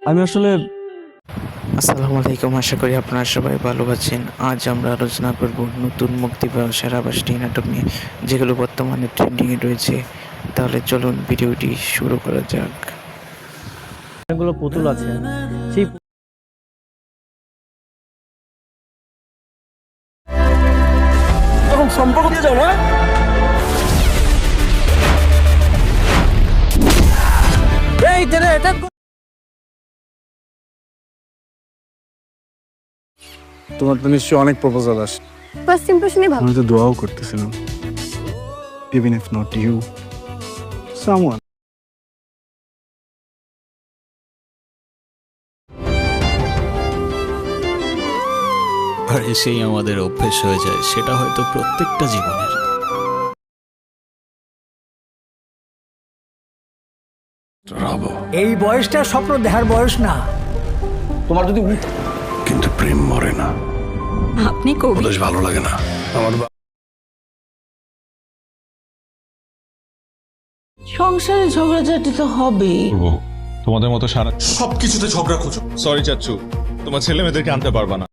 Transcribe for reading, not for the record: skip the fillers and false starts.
আমি আসলে আসসালামু আলাইকুম, আশা করি আপনারা সবাই ভালো আছেন। আজ আমরা আলোচনা করব নতুন মুক্তি পাওয়া সেরা 5টি নাটক নিয়ে, যেগুলো বর্তমানে ট্রেন্ডিংয়ে রয়েছে। তাহলে চলুন ভিডিওটি শুরু করা যাক। অনেকগুলো পুতুল আছে, সেই সম্পর্ক দিয়ে যাও না। এই তেরে এটা তোমার তো নিশ্চয়ই অনেক প্রপোজাল আসে। ফার্স্ট ইমপ্রেশনই ভালো। আমি তো দোয়াও করতেছিলাম, even if not you, someone. আর এসেই আমাদের অভ্যেস হয়ে যায়, সেটা হয়তো প্রত্যেকটা জীবনের। এই বয়সটা স্বপ্ন দেখার বয়স না। কিন্তু প্রেম মরে না, আপনি কবি। বেশ ভালো লাগে না আমার। সংসারে ঝগড়াঝাটি তো হবেই। তোমাদের মতো সারা সবকিছুতে ঝগড়া খোঁজো। সরি চাচ্চু, তোমার ছেলে মেয়েদেরকে আনতে পারবা না।